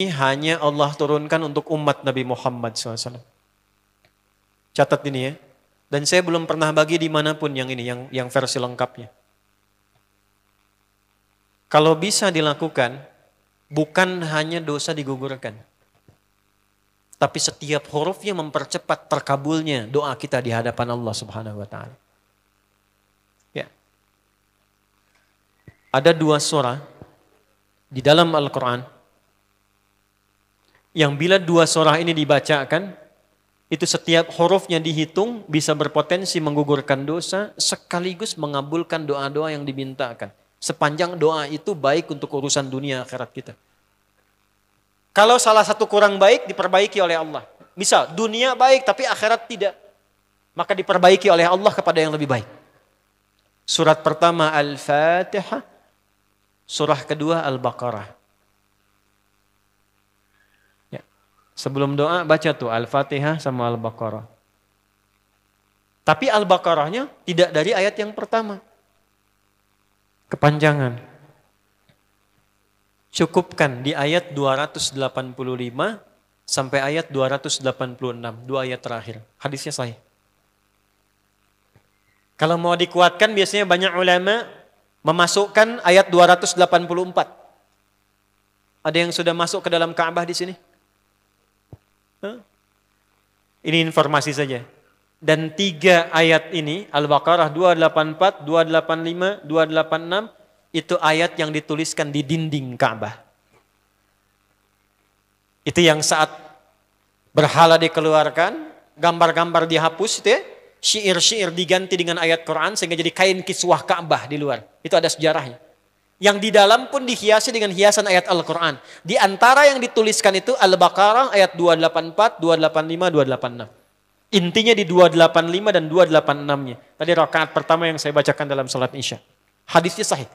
hanya Allah turunkan untuk umat Nabi Muhammad SAW. Catat ini ya. Dan saya belum pernah bagi dimanapun yang ini, yang versi lengkapnya. Kalau bisa dilakukan, bukan hanya dosa digugurkan. Tapi setiap hurufnya mempercepat terkabulnya doa kita di hadapan Allah Subhanahu wa Ta'ala. Ya. Ada 2 surah di dalam Al-Quran yang bila 2 surah ini dibacakan, itu setiap hurufnya dihitung bisa berpotensi menggugurkan dosa sekaligus mengabulkan doa-doa yang dimintakan. Sepanjang doa itu baik untuk urusan dunia akhirat kita. Kalau salah satu kurang baik diperbaiki oleh Allah. Misal dunia baik tapi akhirat tidak, maka diperbaiki oleh Allah kepada yang lebih baik. Surat pertama Al-Fatihah, surah kedua Al-Baqarah. Sebelum doa baca tuh Al-Fatihah sama Al-Baqarah. Tapi Al-Baqarahnya tidak dari ayat yang pertama. Kepanjangan. Cukupkan di ayat 285 sampai ayat 286. 2 ayat terakhir. Hadisnya sahih. Kalau mau dikuatkan biasanya banyak ulama memasukkan ayat 284. Ada yang sudah masuk ke dalam Ka'bah di sini? Ini informasi saja. Dan 3 ayat ini, Al-Baqarah 284, 285, 286, itu ayat yang dituliskan di dinding Ka'bah. Itu yang saat berhala dikeluarkan, gambar-gambar dihapus, itu ya, syair-syair diganti dengan ayat Quran sehingga jadi kain kiswah Ka'bah di luar. Itu ada sejarahnya. Yang di dalam pun dihiasi dengan hiasan ayat Al-Quran. Di antara yang dituliskan itu Al-Baqarah ayat 284, 285, 286. Intinya di 285 dan 286-nya. Tadi rakaat pertama yang saya bacakan dalam salat Isya. Hadisnya sahih.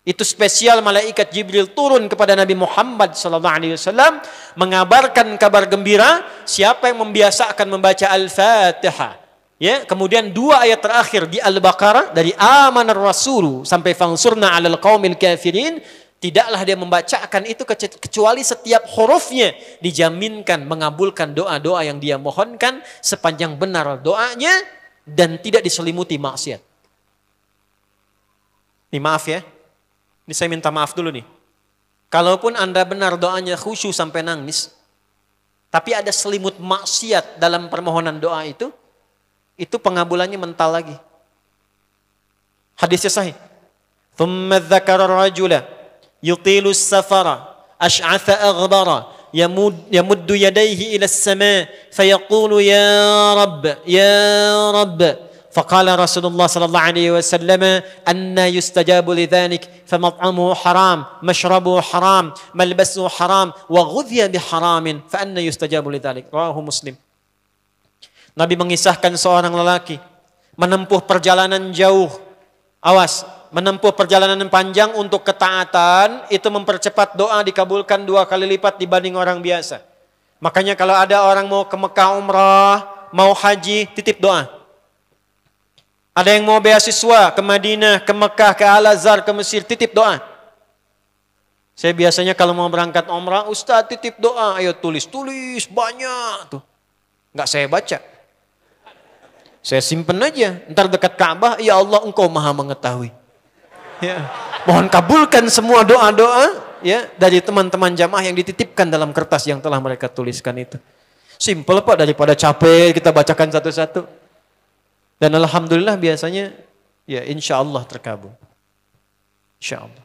Itu spesial malaikat Jibril turun kepada Nabi Muhammad SAW mengabarkan kabar gembira siapa yang membiasakan membaca Al-Fatihah. Ya, kemudian 2 ayat terakhir di Al-Baqarah dari amanar rasulu sampai fangsurna 'alal qaumil kafirin, tidaklah dia membacakan itu kecuali setiap hurufnya dijaminkan mengabulkan doa-doa yang dia mohonkan sepanjang benar doanya dan tidak diselimuti maksiat. Ini maaf ya. Ini saya minta maaf dulu nih. Kalaupun Anda benar doanya khusyuk sampai nangis, tapi ada selimut maksiat dalam permohonan doa itu pengabulannya mental lagi. Hadisnya sahih. Thumma dzakara rajula yutilu as-safara ash'atha aghbara yamuddu yadayhi ila as-sama' fayaqulu ya rabb faqala Rasulullah sallallahu alaihi wasallam anna yustajabu lidzalik famat'amuhu haram mashrabuhu haram malbasuhu haram wa ghudhiya biharamin fa anna yustajabu lidzalik. Rawahu Muslim. Nabi mengisahkan seorang lelaki menempuh perjalanan jauh. Awas, menempuh perjalanan panjang untuk ketaatan itu mempercepat doa dikabulkan 2 kali lipat dibanding orang biasa. Makanya kalau ada orang mau ke Mekah umrah, mau haji, titip doa. Ada yang mau beasiswa ke Madinah, ke Mekah, ke Al-Azhar, ke Mesir, titip doa. Saya biasanya kalau mau berangkat umrah, Ustaz titip doa, ayo tulis banyak tuh. Enggak saya baca. Saya simpen aja, ntar dekat Ka'bah, ya Allah engkau maha mengetahui. Ya. Mohon kabulkan semua doa-doa ya dari teman-teman jamaah yang dititipkan dalam kertas yang telah mereka tuliskan itu. Simple Pak, daripada capek kita bacakan satu-satu. Dan alhamdulillah biasanya ya insya Allah terkabul. Insya Allah.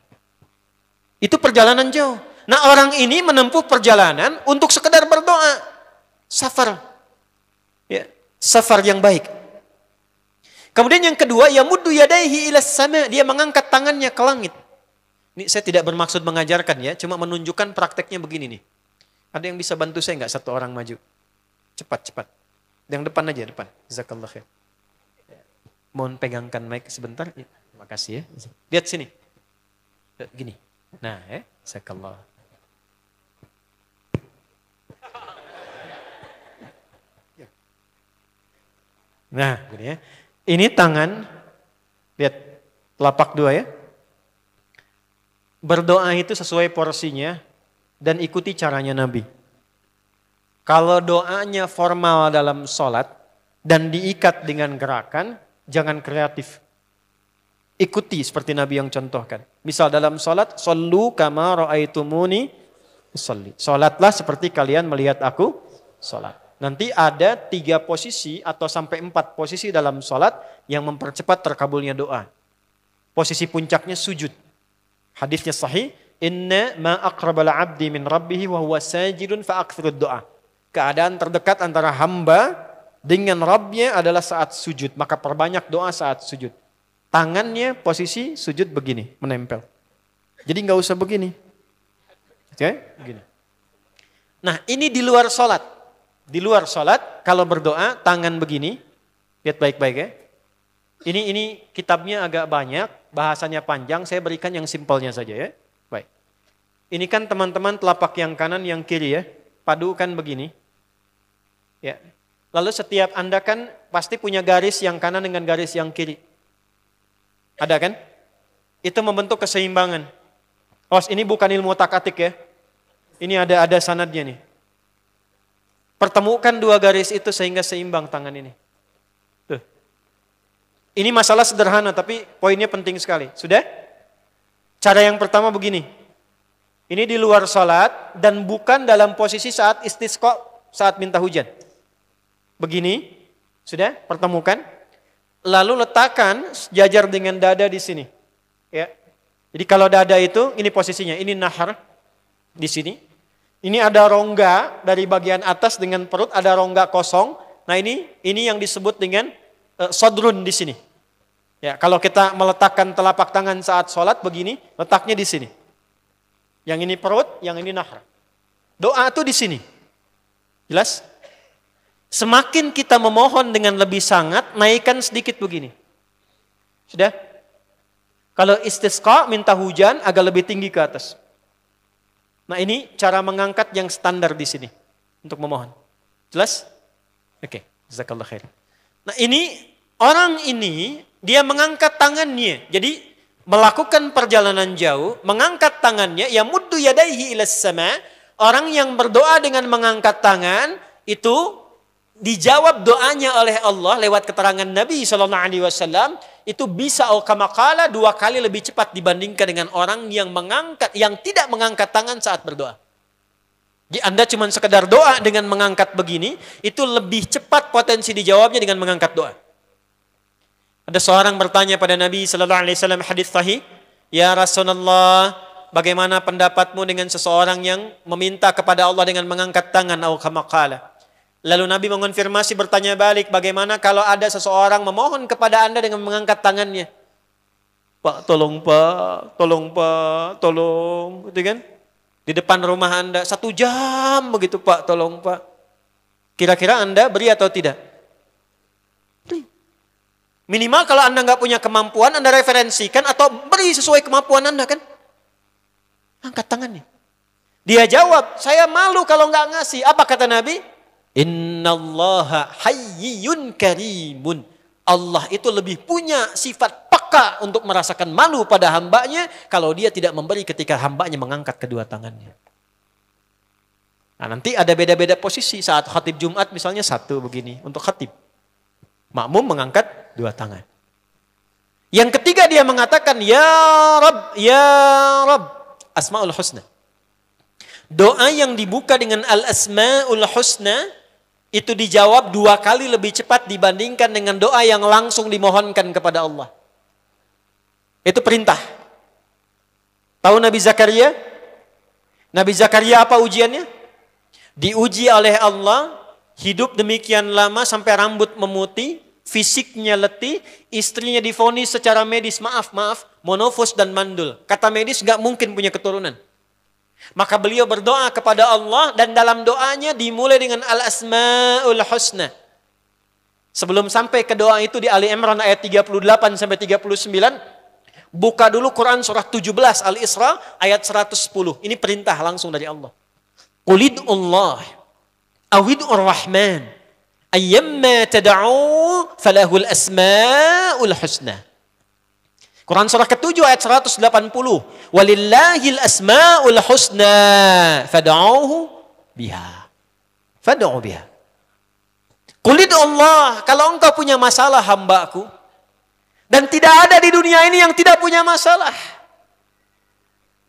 Itu perjalanan jauh. Nah orang ini menempuh perjalanan untuk sekedar berdoa. Safar. Ya, safar yang baik. Kemudian yang kedua, yamuddu yadaihi ilas sama, dia mengangkat tangannya ke langit. Ini saya tidak bermaksud mengajarkan ya, cuma menunjukkan prakteknya begini nih. Ada yang bisa bantu saya enggak, 1 orang maju? Cepat. Yang depan aja, depan. Jazakallah khair. Mohon pegangkan mic sebentar. Ya, terima kasih ya. Lihat sini. Gini. Nah, jazakallah. Nah, gini ya. Ini tangan, lihat telapak 2 ya. Berdoa itu sesuai porsinya, dan ikuti caranya Nabi. Kalau doanya formal dalam sholat dan diikat dengan gerakan, jangan kreatif. Ikuti seperti Nabi yang contohkan. Misal dalam sholat, shollu kama ra'aitumuni usolli. Sholatlah seperti kalian melihat aku sholat. Nanti ada 3 posisi atau sampai 4 posisi dalam sholat yang mempercepat terkabulnya doa. Posisi puncaknya sujud. Hadisnya sahih. Inna ma aqrabal abdi min rabbihi wa huwa sajidun fa akthirud doa. Keadaan terdekat antara hamba dengan Rabbnya adalah saat sujud. Maka perbanyak doa saat sujud. Tangannya posisi sujud begini, menempel. Jadi nggak usah begini. Oke, begini. Nah ini di luar sholat. Di luar sholat, kalau berdoa, tangan begini. Lihat baik-baik ya. Ini kitabnya agak banyak, bahasanya panjang, saya berikan yang simpelnya saja ya. Baik. Ini kan teman-teman telapak yang kanan, yang kiri ya. Padukan begini. Ya. Lalu setiap Anda kan pasti punya garis yang kanan dengan garis yang kiri. Ada kan? Itu membentuk keseimbangan. Oh, ini bukan ilmu otak-atik ya. Ini ada sanadnya nih. Pertemukan 2 garis itu sehingga seimbang tangan ini. Tuh. Ini masalah sederhana tapi poinnya penting sekali. Sudah? Cara yang pertama begini. Ini di luar salat dan bukan dalam posisi saat istisqa, saat minta hujan. Begini. Sudah? Pertemukan. Lalu letakkan sejajar dengan dada di sini. Ya. Jadi kalau dada itu ini posisinya, ini nahar di sini. Ini ada rongga dari bagian atas dengan perut, ada rongga kosong. Nah ini yang disebut dengan sodrun di sini. Ya, kalau kita meletakkan telapak tangan saat sholat begini, letaknya di sini. Yang ini perut, yang ini nahar. Doa itu di sini. Jelas? Semakin kita memohon dengan lebih sangat, naikkan sedikit begini. Sudah? Kalau istisqa minta hujan agak lebih tinggi ke atas. Nah ini cara mengangkat yang standar di sini untuk memohon. Jelas? Oke, jazakallah khair. Nah ini orang ini dia mengangkat tangannya. Jadi melakukan perjalanan jauh, mengangkat tangannya, ya muddu yadaihi ilas sama. Orang yang berdoa dengan mengangkat tangan itu dijawab doanya oleh Allah lewat keterangan Nabi SAW. Itu bisa kamakala 2 kali lebih cepat dibandingkan dengan orang yang tidak mengangkat tangan saat berdoa. Jadi Anda cuma sekedar doa dengan mengangkat begini, itu lebih cepat potensi dijawabnya dengan mengangkat doa. Ada seorang bertanya pada Nabi SAW, hadis sahih, ya Rasulullah, bagaimana pendapatmu dengan seseorang yang meminta kepada Allah dengan mengangkat tangan atau kamakala? Lalu Nabi mengonfirmasi, bertanya balik, bagaimana kalau ada seseorang memohon kepada Anda dengan mengangkat tangannya? Pak, tolong Pak, tolong Pak, tolong. Gitu kan? Di depan rumah Anda, 1 jam begitu Pak, tolong Pak. Kira-kira Anda beri atau tidak? Beri. Minimal kalau Anda nggak punya kemampuan, Anda referensikan atau beri sesuai kemampuan Anda kan? Angkat tangannya. Dia jawab, saya malu kalau nggak ngasih. Apa kata Nabi? Innallaha hayyun karimun. Allah itu lebih punya sifat peka untuk merasakan malu pada hambanya kalau dia tidak memberi ketika hambanya mengangkat kedua tangannya. Nah nanti ada beda-beda posisi saat khatib Jumat misalnya 1 begini untuk khatib. Makmum mengangkat 2 tangan. Yang ketiga dia mengatakan ya Rabb, ya Rabb. Asmaul Husna. Doa yang dibuka dengan Al-Asmaul Husna itu dijawab 2 kali lebih cepat dibandingkan dengan doa yang langsung dimohonkan kepada Allah. Itu perintah. Tahu Nabi Zakaria? Nabi Zakaria apa ujiannya? Diuji oleh Allah, hidup demikian lama sampai rambut memutih, fisiknya letih, istrinya divonis secara medis, maaf, monofos dan mandul. Kata medis gak mungkin punya keturunan. Maka beliau berdoa kepada Allah dan dalam doanya dimulai dengan Al-Asmaul Husna. Sebelum sampai ke doa itu di Ali Imran ayat 38 sampai 39, buka dulu Quran surah 17 Al-Isra ayat 110. Ini perintah langsung dari Allah. Qulidullah awidur rahman ayyamma tad'u falahul asmaul husna. Quran surah ke-7 ayat 180. Walillahil asma'ul husna fad'uhu biha. Fad'u biha. Qul Allah, kalau engkau punya masalah hambaku, dan tidak ada di dunia ini yang tidak punya masalah.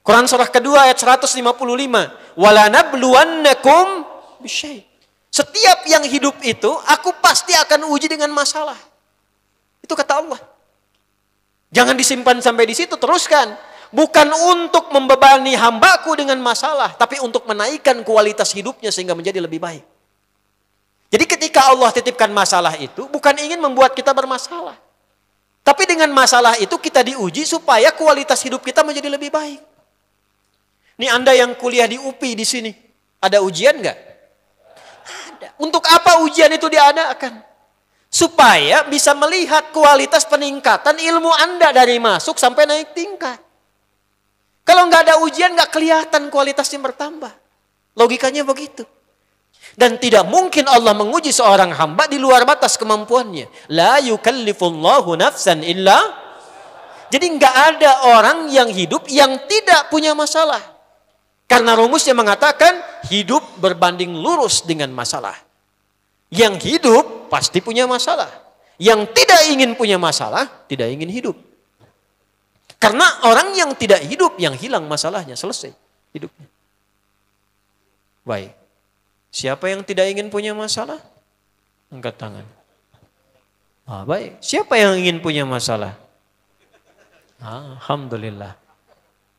Quran surah kedua ayat 155. Wala nabluwannakum bisyai'. Setiap yang hidup itu, aku pasti akan uji dengan masalah. Itu kata Allah. Jangan disimpan sampai di situ, teruskan. Bukan untuk membebani hambaku dengan masalah, tapi untuk menaikkan kualitas hidupnya sehingga menjadi lebih baik. Jadi ketika Allah titipkan masalah itu, bukan ingin membuat kita bermasalah. Tapi dengan masalah itu kita diuji supaya kualitas hidup kita menjadi lebih baik. Ini Anda yang kuliah di UPI di sini, ada ujian nggak? Ada. Untuk apa ujian itu diadakan? Supaya bisa melihat kualitas peningkatan ilmu Anda dari masuk sampai naik tingkat. Kalau nggak ada ujian, nggak kelihatan kualitasnya bertambah. Logikanya begitu. Dan tidak mungkin Allah menguji seorang hamba di luar batas kemampuannya. La yukallifullahu nafsan illa. Jadi nggak ada orang yang hidup yang tidak punya masalah. Karena rumusnya mengatakan hidup berbanding lurus dengan masalah. Yang hidup pasti punya masalah. Yang tidak ingin punya masalah, tidak ingin hidup. Karena orang yang tidak hidup, yang hilang masalahnya, selesai hidupnya. Baik. Siapa yang tidak ingin punya masalah? Angkat tangan. Baik. Siapa yang ingin punya masalah? Alhamdulillah.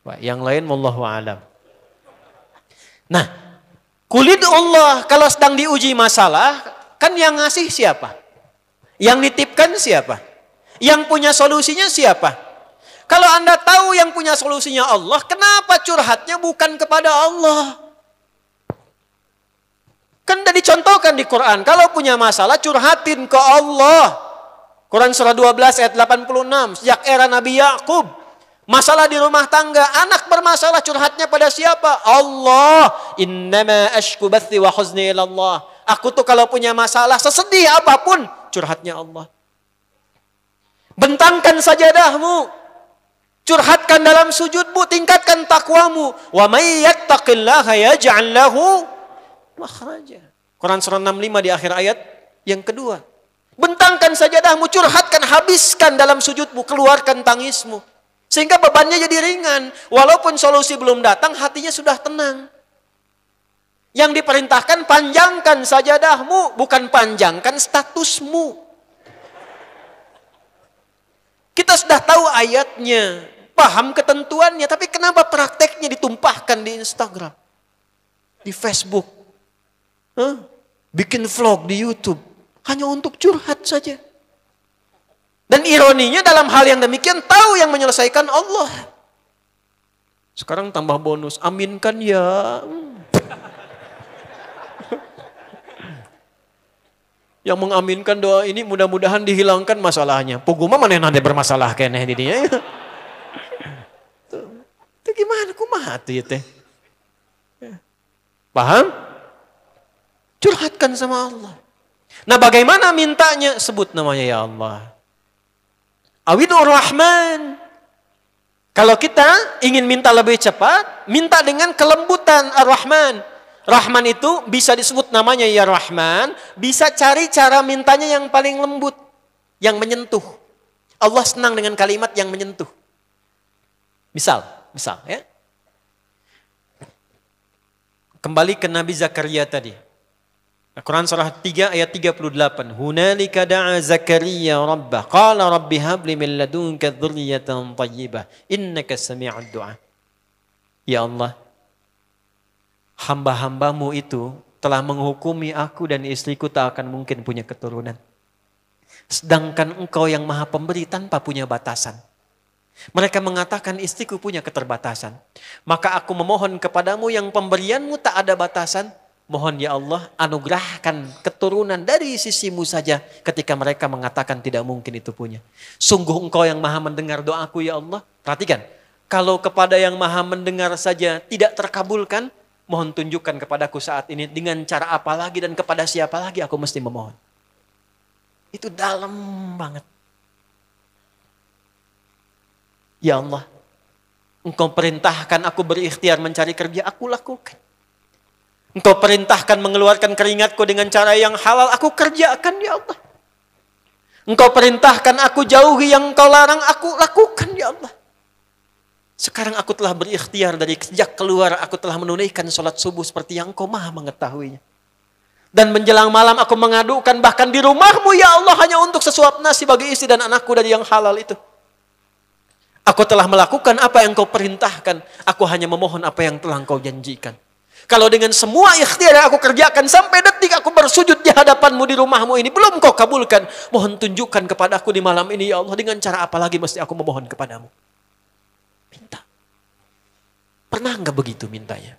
Baik. Yang lain wallahu a'lam. Nah, kulit Allah kalau sedang diuji masalah, kan yang ngasih siapa? Yang nitipkan siapa? Yang punya solusinya siapa? Kalau Anda tahu yang punya solusinya Allah, kenapa curhatnya bukan kepada Allah? Kan sudah dicontohkan di Quran. Kalau punya masalah, curhatin ke Allah. Quran surah 12 ayat 86. Sejak era Nabi Yakub. Masalah di rumah tangga. Anak bermasalah, curhatnya pada siapa? Allah. Innama ashku bathi wa huzni ilallah. Aku tuh kalau punya masalah, sesedih apapun, curhatnya Allah. Bentangkan sajadahmu. Curhatkan dalam sujudmu, tingkatkan takwamu. Wa may yattaqillaha yaj'al lahu makhraja. Quran surah 65 di akhir ayat yang kedua. Bentangkan sajadahmu, curhatkan, habiskan dalam sujudmu, keluarkan tangismu. Sehingga bebannya jadi ringan. Walaupun solusi belum datang, hatinya sudah tenang. Yang diperintahkan panjangkan sajadahmu, bukan panjangkan statusmu. Kita sudah tahu ayatnya, paham ketentuannya, tapi kenapa prakteknya ditumpahkan di Instagram, di Facebook, bikin vlog di YouTube, hanya untuk curhat saja. Dan ironinya dalam hal yang demikian tahu yang menyelesaikan Allah. Sekarang tambah bonus, aminkan ya. Yang mengaminkan doa ini mudah-mudahan dihilangkan masalahnya. Puguma mana nanti bermasalah keneh di dia. Itu gimana kumaha tuh ya teh? Paham? Curhatkan sama Allah. Nah, bagaimana mintanya? Sebut namanya ya Allah. Awidur Rahman. Kalau kita ingin minta lebih cepat, minta dengan kelembutan Ar-Rahman. Rahman itu bisa disebut namanya ya Rahman, bisa cari cara mintanya yang paling lembut, yang menyentuh. Allah senang dengan kalimat yang menyentuh. Misal ya. Kembali ke Nabi Zakaria tadi. Quran surah 3 ayat 38. Hunalika da'a Zakaria rabbah. Qala rabbi habli min ladunka dzurriyyatan thayyibah. Innaka sami'ud du'a. Ya Allah, hamba-hambamu itu telah menghukumi aku dan istriku tak akan mungkin punya keturunan. Sedangkan engkau yang maha pemberi tanpa punya batasan. Mereka mengatakan istriku punya keterbatasan. Maka aku memohon kepadamu yang pemberianmu tak ada batasan. Mohon ya Allah anugerahkan keturunan dari sisimu saja ketika mereka mengatakan tidak mungkin itu punya. Sungguh engkau yang maha mendengar doaku ya Allah. Perhatikan, kalau kepada yang maha mendengar saja tidak terkabulkan, mohon tunjukkan kepadaku saat ini dengan cara apa lagi dan kepada siapa lagi aku mesti memohon. Itu dalam banget. Ya Allah, Engkau perintahkan aku berikhtiar mencari kerja, aku lakukan. Engkau perintahkan mengeluarkan keringatku dengan cara yang halal, aku kerjakan ya Allah. Engkau perintahkan aku jauhi yang Engkau larang, aku lakukan ya Allah. Sekarang aku telah berikhtiar dari sejak keluar, aku telah menunaikan sholat subuh seperti yang Engkau maha mengetahuinya. Dan menjelang malam aku mengadukan bahkan di rumahmu ya Allah hanya untuk sesuap nasi bagi istri dan anakku dari yang halal itu. Aku telah melakukan apa yang Kau perintahkan. Aku hanya memohon apa yang telah Kau janjikan. Kalau dengan semua ikhtiar yang aku kerjakan sampai detik aku bersujud di hadapan-Mu di rumah-Mu ini belum Kau kabulkan, mohon tunjukkan kepadaku di malam ini ya Allah, dengan cara apa lagi mesti aku memohon kepadamu. Minta. Pernah enggak begitu mintanya?